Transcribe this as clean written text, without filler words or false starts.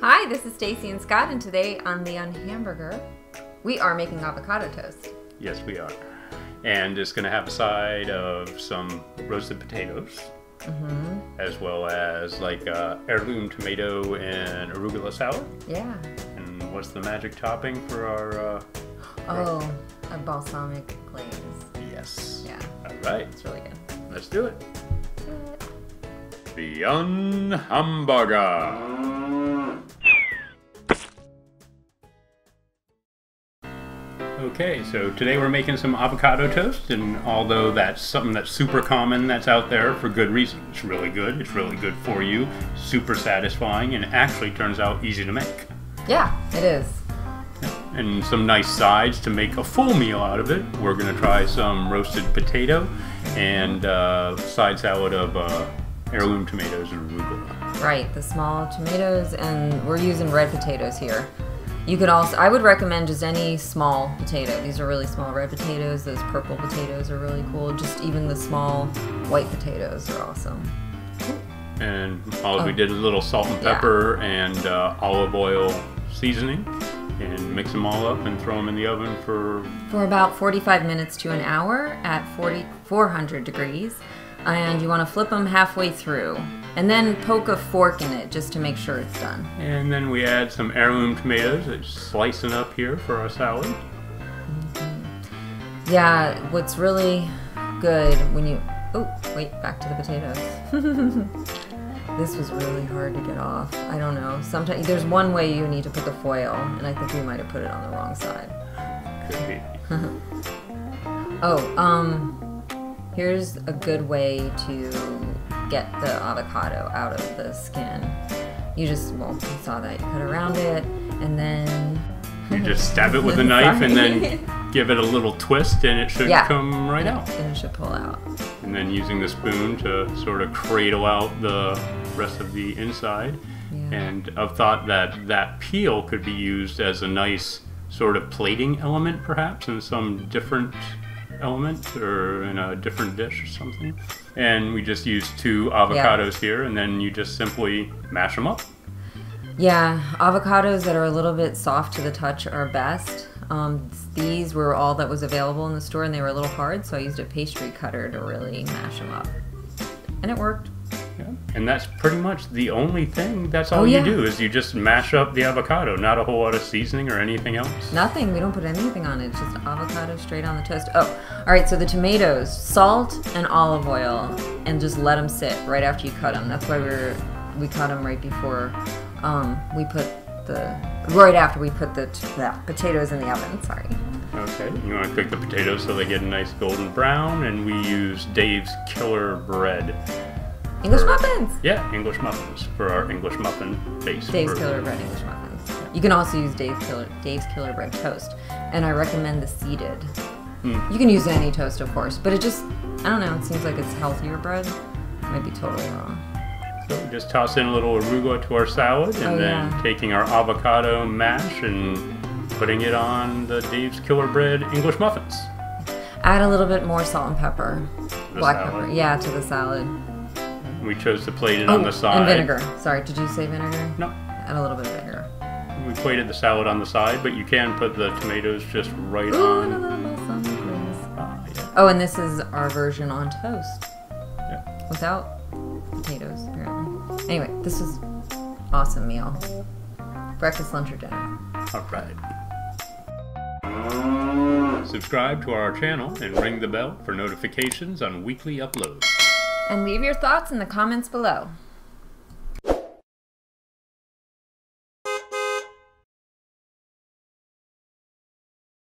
Hi, this is Stacy and Scott, and today on the Unhamburger, we are making avocado toast. Yes, we are. And it's going to have a side of some roasted potatoes, as well as like heirloom tomato and arugula salad. Yeah. And what's the magic topping for our... a balsamic glaze. Yes. Yeah. All right. It's really good. Let's do it. The Unhamburger. Okay, so today we're making some avocado toast, and although that's something that's super common that's out there for good reason. It's really good for you, super satisfying, and actually turns out easy to make. Yeah, it is. And some nice sides to make a full meal out of it. We're going to try some roasted potato and side salad of heirloom tomatoes and arugula. Right, the small tomatoes, and we're using red potatoes here. You could also, I would recommend just any small potato. These are really small red potatoes. Those purple potatoes are really cool. Just even the small white potatoes are awesome. And we did a little salt and pepper and olive oil seasoning, and mix them all up and throw them in the oven for about 45 minutes to an hour at 400 degrees. And you want to flip them halfway through and then poke a fork in it just to make sure it's done. And then we add some heirloom tomatoes, slicing up here for our salad. Yeah, what's really good when you... Oh, wait, back to the potatoes. This was really hard to get off. I don't know. Sometimes there's one way you need to put the foil, and I think we might have put it on the wrong side. Could be. Here's a good way to get the avocado out of the skin. You just, well, you saw that. You cut around it, and then... You just stab it with a knife and then give it a little twist, and it should come right out. And it should pull out. And then using the spoon to sort of cradle out the rest of the inside. Yeah. And I've thought that that peel could be used as a nice sort of plating element, perhaps, in some different element or in a different dish or something. And we just used 2 avocados here, and then you just simply mash them up. Yeah, avocados that are a little bit soft to the touch are best. These were all that was available in the store, and they were a little hard, so I used a pastry cutter to really mash them up. And it worked. Yeah. And that's pretty much the only thing. That's all you do, is you just mash up the avocado. Not a whole lot of seasoning or anything else. Nothing. We don't put anything on it. It's just avocado straight on the toast. Oh, all right. So the tomatoes, salt and olive oil, and just let them sit right after you cut them. That's why we cut them right before right after we put the potatoes in the oven. Sorry. Okay. You want to cook the potatoes so they get a nice golden brown, and we use Dave's Killer Bread. English muffins! Yeah, English muffins for our English muffin base. Dave's Killer Bread English muffins. Yeah. You can also use Dave's Killer Bread toast. And I recommend the seeded. You can use any toast, of course, but it just, I don't know, it seems like it's healthier bread. I might be totally wrong. So we just toss in a little arugula to our salad, and then taking our avocado mash and putting it on the Dave's Killer Bread English muffins. Add a little bit more salt and pepper. Black pepper. Yeah, to the salad. We chose to plate it on the side. And vinegar. Sorry, did you say vinegar? No. Add a little bit of vinegar. We plated the salad on the side, but you can put the tomatoes just right on. And a little balsamic glaze. Oh, and this is our version on toast. Yeah. Without potatoes, apparently. Anyway, this is awesome meal. Breakfast, lunch, or dinner. All right. Subscribe to our channel and ring the bell for notifications on weekly uploads. And leave your thoughts in the comments below.